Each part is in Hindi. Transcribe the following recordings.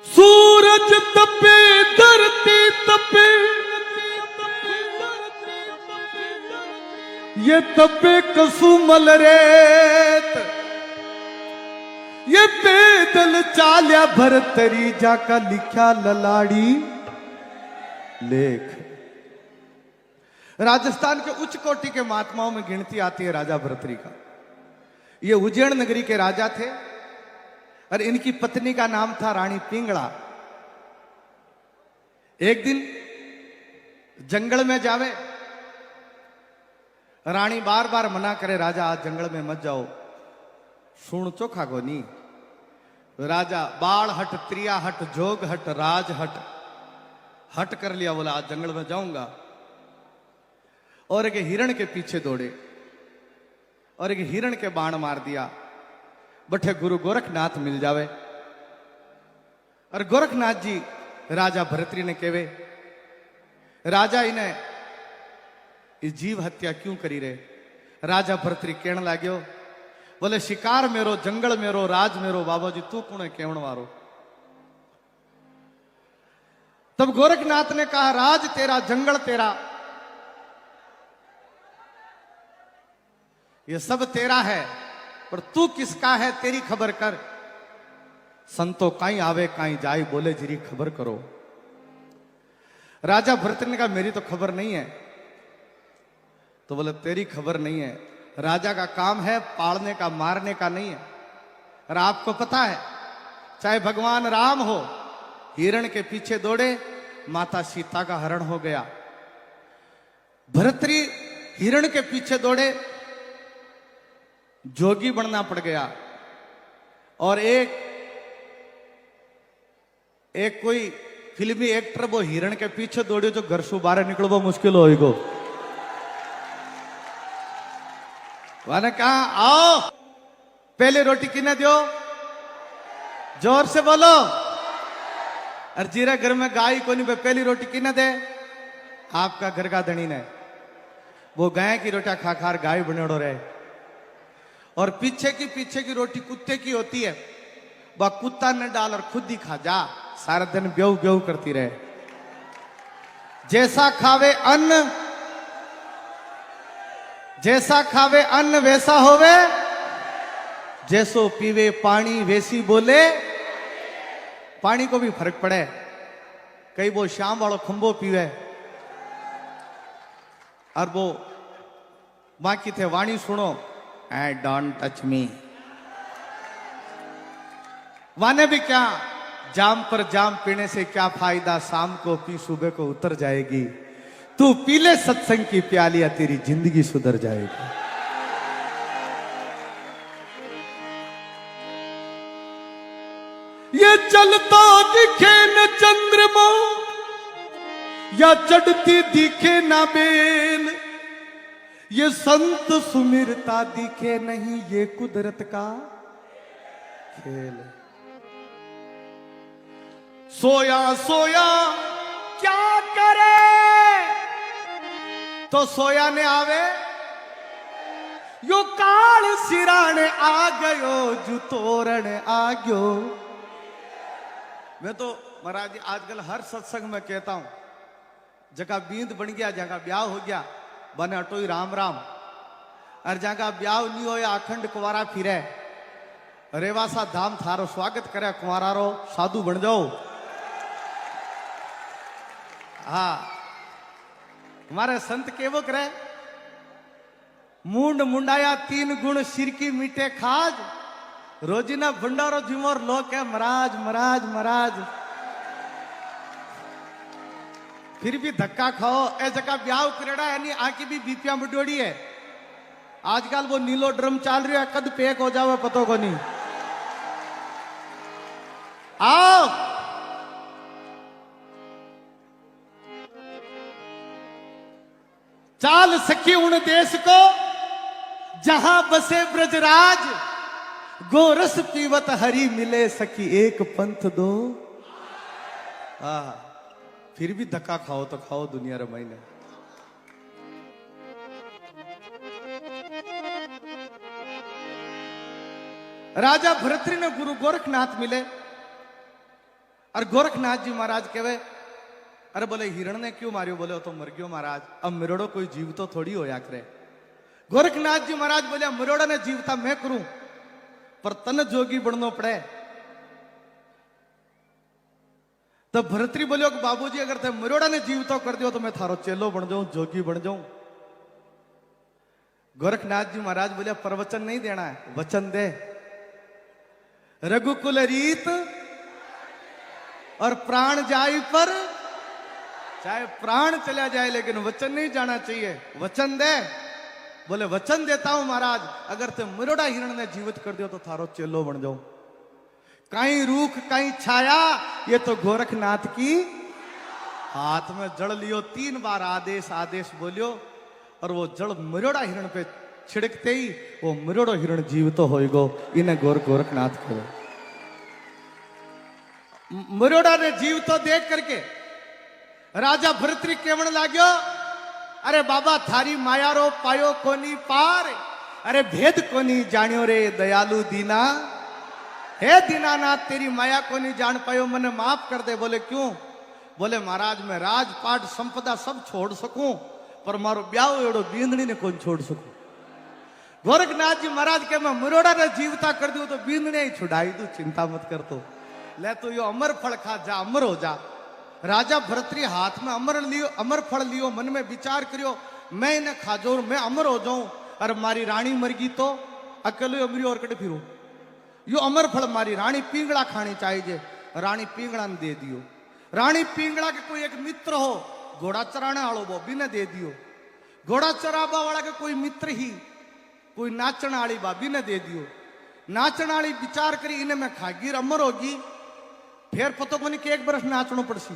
सूरज तपे धरती तपे, ये तपे कसुमल रेत, ये पैदल चाल्या भरतरी जाका लिख्या ललाड़ी लेख। राजस्थान के उच्च कोटि के महात्माओं में गिनती आती है राजा भरतरी का। ये उज्जैन नगरी के राजा थे और इनकी पत्नी का नाम था रानी पिंगला। एक दिन जंगल में जावे, रानी बार बार मना करे राजा आज जंगल में मत जाओ, सुन चोखा को नहीं। राजा बाल हट, त्रिया हट, जोग हट, राज हट, हट कर लिया, बोला आज जंगल में जाऊंगा। और एक हिरण के पीछे दौड़े और एक हिरण के बाण मार दिया। बठे गुरु गोरखनाथ मिल जावे और गोरखनाथ जी राजा भरतरी ने कहे, राजा इन्हें इस जीव हत्या क्यों करी रे। राजा भरतरी कहने लाग्यो, बोले शिकार मेरो, जंगल मेरो, राज मेरो, बाबा जी तू कौन है केवण वारो। तब गोरखनाथ ने कहा, राज तेरा, जंगल तेरा, ये सब तेरा है, पर तू किसका है तेरी खबर कर। संतो काई आवे काई जाए, बोले जीरी खबर करो। राजा भरतरी ने कहा मेरी तो खबर नहीं है। तो बोले तेरी खबर नहीं है, राजा का काम है पालने का, मारने का नहीं है। और आपको पता है चाहे भगवान राम हो, हिरण के पीछे दौड़े, माता सीता का हरण हो गया। भरतरी हिरण के पीछे दौड़े, जोगी बनना पड़ गया। और एक कोई फिल्मी एक्टर वो हिरण के पीछे दौड़े जो घर से बाहर निकलबो मुश्किल होएगो। मैंने कहा आओ पहले रोटी किने दो, जोर से बोलो। और जीरा घर में गाय को नहीं, पहली रोटी किने दे, आपका घर का धनी ने। वो गाय की रोटियां खा खा गाय बनेड़ो रहे। और पीछे की रोटी कुत्ते की होती है, वह कुत्ता न डाल और खुद ही खा जा, सारा दिन ब्यऊ ब्यऊ करती रहे। जैसा खावे अन्न वैसा होवे, जैसो पीवे पानी वैसी बोले। पानी को भी फर्क पड़े, कई वो शाम वालों खंबो पीवे और वो बाकी थे वाणी सुनो, आई डोंट टच मी। वाने भी क्या, जाम पर जाम पीने से क्या फायदा, शाम को पी सुबह को उतर जाएगी। तू पी ले सत्संग की प्यालियां, तेरी जिंदगी सुधर जाएगी। ये चलता दिखे न चंद्रमा, या चढ़ती दिखे न बेल, ये संत सुमिरता दिखे नहीं, ये कुदरत का खेल। सोया सोया क्या करे, तो सोया ने आवे, यो काल सिराने आ गयो, जू तोरण आ गयो। मैं तो महाराज आजकल हर सत्संग में कहता हूं, जगह बींद बन गया, जगह ब्याह हो गया, बने अटोई राम राम। और जगह ब्याह नहीं हो, अखंड कुंवारा फिरे, रेवासा धाम थारो स्वागत करे, कुंवारा रो साधु बन जाओ। हाँ, हमारे संत केवो करे, मुंड मुंडाया तीन गुण, सिर की मीठे खाज, रोजीना भंडारो जिमोर लोक है महाराज महाराज महाराज। फिर भी धक्का खाओ, ए जगह ब्याह करेड़ा है नहीं, आकी भी बीपियां बढ़ोड़ी है। आजकल वो नीलो ड्रम चाल रही है, कद पैक हो जावे पतो को नहीं। आओ चाल सखी उन देश को, जहां बसे ब्रजराज, गोरस पीवत हरी मिले, सखी एक पंथ दो। फिर भी धक्का खाओ तो खाओ, दुनिया रमाई ने। राजा भरतरी ने गुरु गोरखनाथ मिले और गोरखनाथ जी महाराज कहे, अरे बोले हिरण ने क्यों मारियो? बोले वो तो मर गयो महाराज, अब मिरोड़ो कोई जीव तो थोड़ी होया करे। गोरखनाथ जी महाराज बोले मिरोड़ा ने जीवता मैं करूं, पर तन जोगी बनना पड़े। तब भरतरी बोलियो कि बाबूजी अगर ते मिरोड़ा ने जीव तो कर दियो तो मैं थारो चेलो बन जाऊं, जोगी बन जाऊं। गोरखनाथ जी महाराज बोले प्रवचन नहीं देना है, वचन दे। रघुकुल रीत और प्राण जाई पर, चाहे प्राण चला जाए लेकिन वचन नहीं जाना चाहिए, वचन दे। बोले वचन देता हूं महाराज, अगर ते मिरोड़ा हिरण ने जीवित कर दियो तो थारो चेलो बन जाऊं। कहीं रूख कहीं छाया, ये तो गोरखनाथ की हाथ में जड़ लियो। 3 बार आदेश आदेश बोलियो और वो जड़ मिरोड़ा हिरण पे छिड़कते ही वो मिरोड़ो हिरण जीवित तो होएगो। इन्हें गोरखनाथ करो। मिरोड़ा ने जीव तो देख करके राजा भरतरी केवण लाग्यो, अरे बाबा थारी माया रो पायो कोनी पार, अरे भेद कोनी जानियो रे दयालु दीना। हे दीनानाथ तेरी माया कोनी जान पायो, मने माफ कर दे। बोले क्यों? बोले महाराज मैं राजपाट संपदा सब छोड़ सकूं, पर मारो ब्याह एड़ो बींदनी ने कौन छोड़ सकूं। गोरखनाथ जी महाराज के मैं मिरोड़ा ने जीवता कर दूं तो बींदनी ही छुड़ाई दू, चिंता मत कर। तो ले तू यो अमर फल खा जा, अमर हो जा। राजा भरतरी हाथ में अमर फल लियो, मन में विचार करियो मैं इन्हें खा जाऊं, मैं अमर हो जाऊं। और मारी रानी मर गई तो अकेले अमरी और कटे फिरू। यो अमर फल मारी रानी पिंगड़ा खानी चाहिए, रानी पिंगड़ा ने दे दियो। रानी पिंगड़ा के कोई एक मित्र हो, घोड़ा चराने वालो वो भी ने दे दियो। घोड़ा चराबा वाला के कोई मित्र ही, कोई नाचन वाली बाबी ने दे दियो। नाचन वाली विचार करी इन्हें मैं खागी अमर होगी, फिर पतो को नहीं कि 1 बरस नाचनो पड़सी।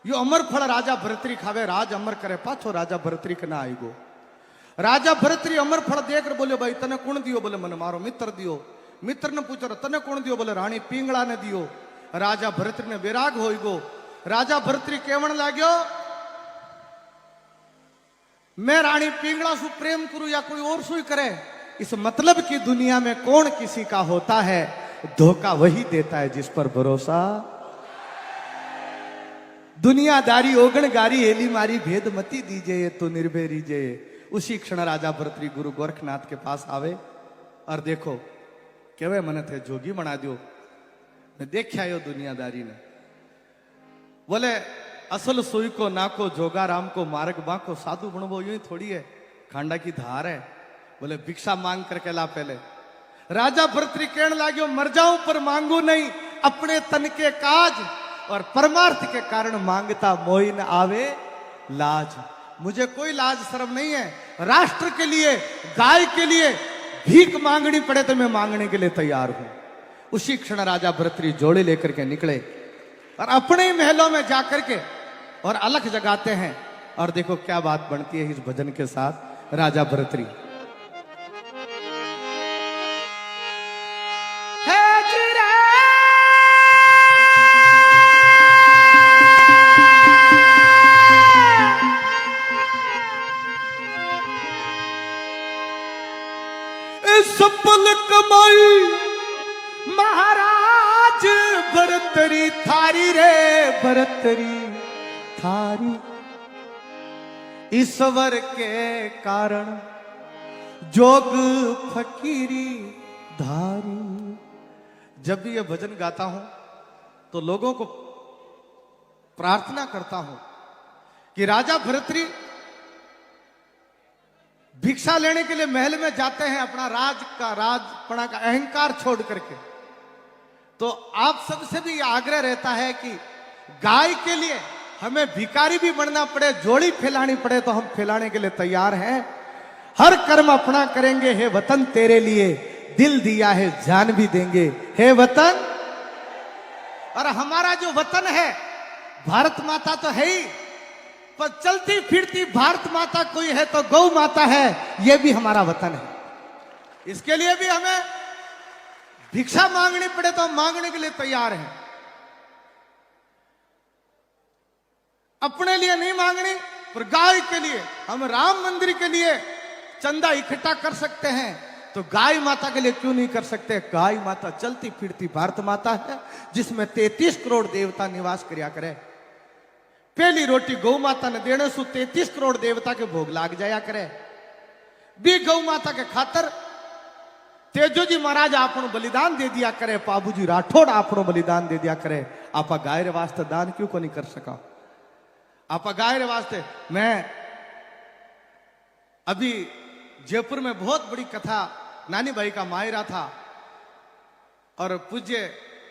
यो अमर फल राजा भरतरी खावे, राज अमर करे, पाछो राजा भरतरी के ना आईगो। राजा भरतरी अमर फल देकर बोलियो भाई तने कौन दियो? बोले मन मारो मित्र दियो। मित्र ने पूछो तने कौन दियो? बोले रानी पिंगड़ा ने दियो। राजा भरतरी ने विराग होइगो। राजा भरतरी केवण लाग्यो, मैं रानी पिंगड़ा सु प्रेम करूं या कोई और सुई करे, इस मतलब की दुनिया में कौन किसी का होता है, धोखा वही देता है जिस पर भरोसा। दुनियादारी ओगणगारी हेली मारी भेद मती दीजिए तो निर्भय रीजिए। उसी क्षण राजा भरतरी गुरु गोरखनाथ के पास आवे और देखो केवे मने थे जोगी बना दियो, मैं देखा यो दुनियादारी ने। बोले असल सुई को नाको जोगा राम को मार्ग बाको, साधु बनबो यूं ही थोड़ी है, खांडा की धार है। बोले भिक्षा मांग करके ला पहले। राजा भरतरी कहने लाग्यो मर जाऊं पर मांगू नहीं, अपने तन के काज और परमार्थ के कारण मांगता मोही न आवे लाज। मुझे कोई लाज शर्म नहीं है, राष्ट्र के लिए गाय के लिए भीख मांगनी पड़े तो मैं मांगने के लिए तैयार हूं। उसी क्षण राजा भरतरी जोड़े लेकर के निकले और अपने ही महलों में जाकर के और अलख जगाते हैं। और देखो क्या बात बनती है इस भजन के साथ। राजा भरतरी सफल कमाई महाराज भरतरी थारी रे, भरतरी थारी ईश्वर के कारण जोग फकीरी धारी। जब भी ये भजन गाता हूं तो लोगों को प्रार्थना करता हूं कि राजा भरतरी भिक्षा लेने के लिए महल में जाते हैं अपना राजपना का अहंकार छोड़ करके। तो आप सबसे भी आग्रह रहता है कि गाय के लिए हमें भिखारी भी बनना पड़े, जोड़ी फैलानी पड़े तो हम फैलाने के लिए तैयार हैं। हर कर्म अपना करेंगे, हे वतन तेरे लिए दिल दिया है जान भी देंगे, हे वतन। और हमारा जो वतन है भारत माता तो है ही, पर चलती फिरती भारत माता कोई है तो गौ माता है, यह भी हमारा वतन है। इसके लिए भी हमें भिक्षा मांगनी पड़े तो हम मांगने के लिए तैयार हैं। अपने लिए नहीं मांगनी, पर गाय के लिए, हम राम मंदिर के लिए चंदा इकट्ठा कर सकते हैं तो गाय माता के लिए क्यों नहीं कर सकते? गाय माता चलती फिरती भारत माता है, जिसमें 33 करोड़ देवता निवास करया करे। पहली रोटी गौ माता ने देने सु 33 करोड़ देवता के भोग लाग जाया करे। बी गौ माता के खातर तेजो जी महाराज आपनो बलिदान दे दिया करे, पाबूजी राठौड़ आपनो बलिदान दे दिया करे। आपा गाय रे वास्ते दान क्यों को नहीं कर सका? आपा गाय रे वास्ते। मैं अभी जयपुर में बहुत बड़ी कथा नानी भाई का मायरा था और पूज्य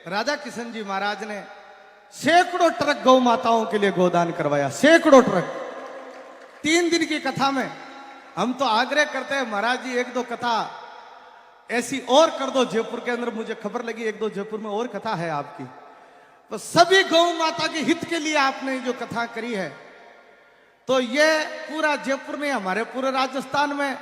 राधा किशन जी महाराज ने सैकड़ों ट्रक गौ माताओं के लिए गोदान करवाया, सैकड़ों ट्रक 3 दिन की कथा में। हम तो आग्रह करते हैं महाराज जी एक दो कथा ऐसी और कर दो जयपुर के अंदर। मुझे खबर लगी एक दो जयपुर में और कथा है आपकी, तो सभी गौ माता के हित के लिए आपने जो कथा करी है, तो ये पूरा जयपुर में, हमारे पूरे राजस्थान में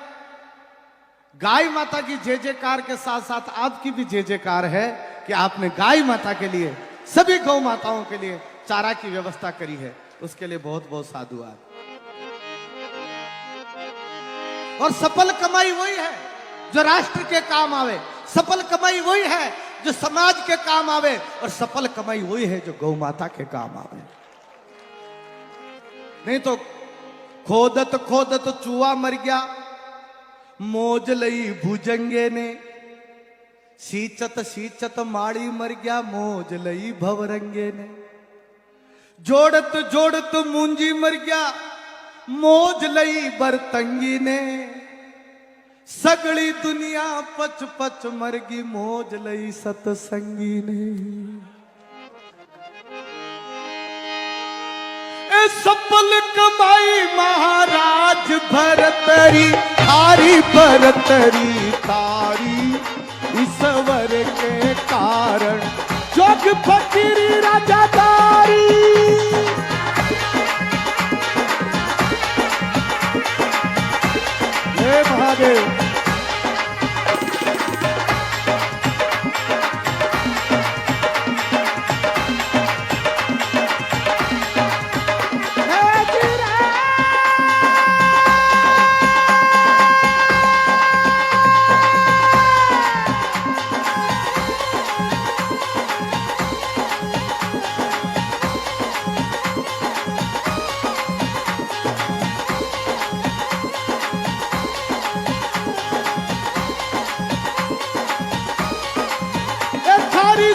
गाय माता की जय जयकार के साथ साथ आपकी भी जय जयकार है कि आपने गाय माता के लिए, सभी गौ माताओं के लिए चारा की व्यवस्था करी है। उसके लिए बहुत बहुत साधुवाद। और सफल कमाई वही है जो राष्ट्र के काम आवे, सफल कमाई वही है जो समाज के काम आवे, और सफल कमाई वही है जो गौ माता के काम आवे। नहीं तो खोदत खोदत चूहा मर गया, मौज लई भुजंगे ने, सींचत सींचत माड़ी मर गया, मौज लई भवरंगे ने, जोड़त जोड़त मूंजी मर गया, मौज लई बरतंगी ने, सगड़ी दुनिया पच पच मर गई, मौज लई सतसंगी ने। सफल कमाई महाराज भरतरी, थारी भरतरी थारी, ईश्वर के कारण जोग फकीरी राजादारी। हे महादेव।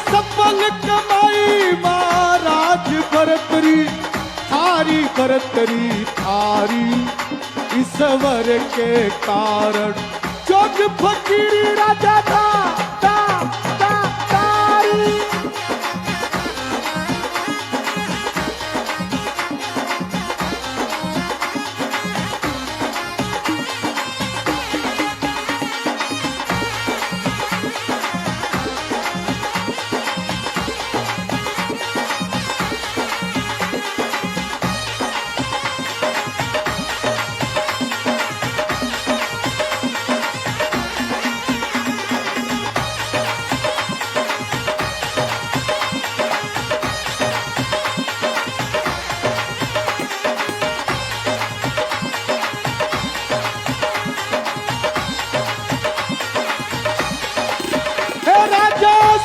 सफल कमाई महाराज भरतरी, थारी भरतरी थारी, ईश्वर के कारण जोग फकीरी राजा था तारी।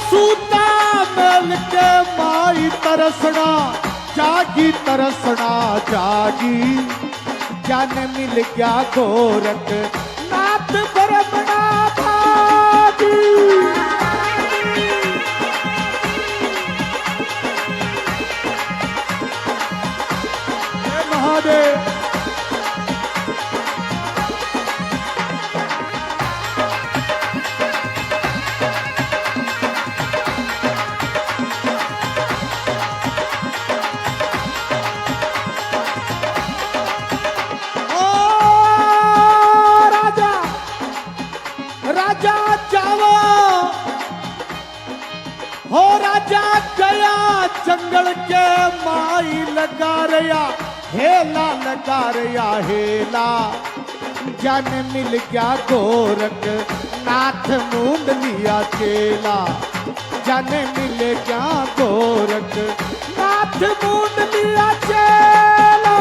सूता मिल के माई तरसना जागी, तरसना जागी, ज्ञान मिल गया गोरख नाथ ब्रह्मणा भागी। महादेव। जंगल के माई लगा रया हेला, लगा रया हेला, जन मिल गया गोरख नाथ मूंद लिया चेला, जन मिल गया गोरख नाथ मूंद लिया चेला।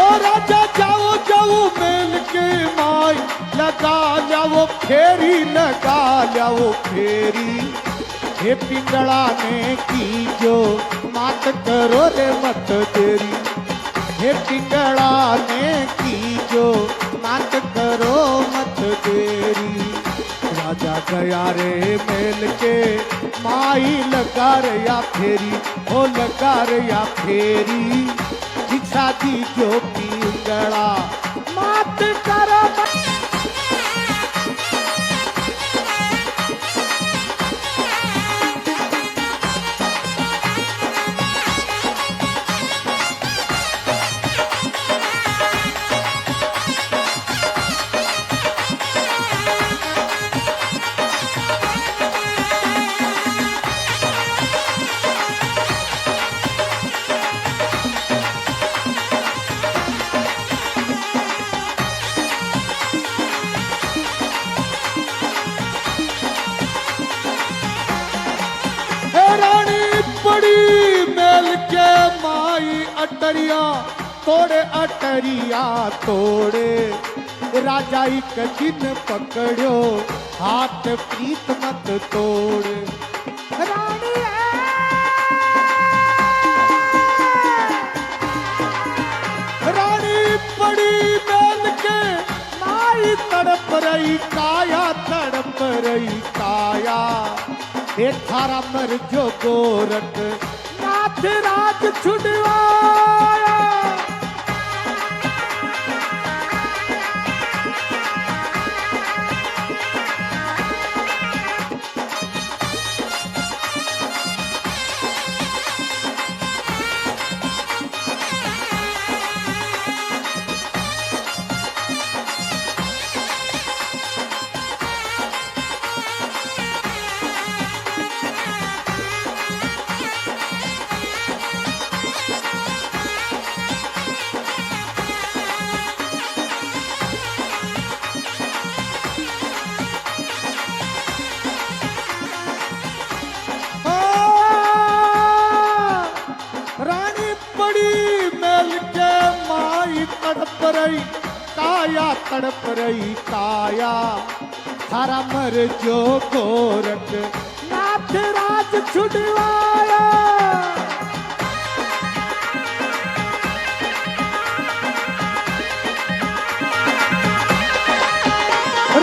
ओ राजा जाओ जाओ मेल के माई लगा जाओ फेरी लगा जाओ फेरी हे पिंगला ने की जो मात करो रे मत देरी हे पिंगला ने की जो मात करो मत देरी राजा गया रे मेल के माई लगा रे या फेरी हो लगा रे या फेरी दीक्षा दी जो पिंगला मात करो अटरिया तोड़े अटरिया तोड़े राजा एक दिन पकड़ो हाथ प्रीत मत तोड़े रानी रानी पड़ी मेल के माई तड़प रही काया तड़प रही काया ये थारा पर जो गोरख नाथ राज छुड़वाया तड़प रही काया तड़प रही काया थारा मर जो गोरख नाथ राज छुड़वाया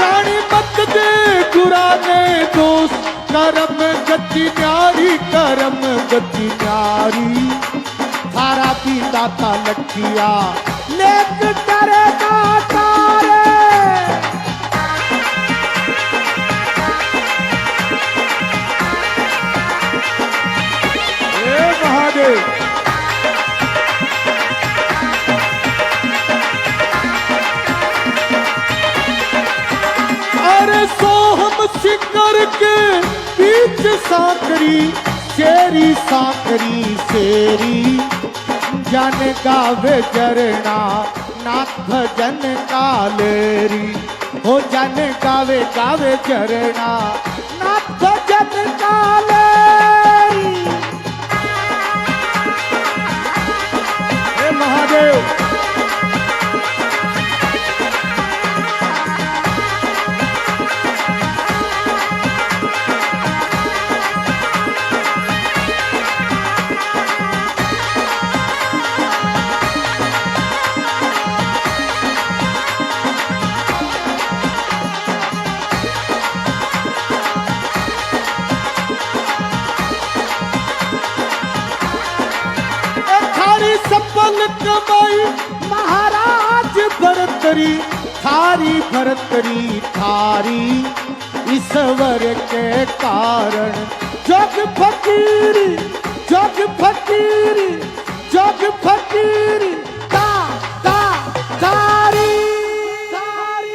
रानी मत दे गुराने दोस्त करम गति न्यारी करम गति न्यारी थारा भी दाता लखिया लेक करेगा तारे हे महादेव अरे सोहम सिंगर के बीच साकरी शेरी साकरी शेरी जन गावे जरना नाथ भजन कालेरी हो जन गावे गावे जरना नाथ भजन कालेरी हे महादेव सफल कमाई महाराज भरतरी थारी भरतरी थारी ईश्वर के कारण जग फकीरी जग फकीरी जग फकीरी ता ता तारी तारी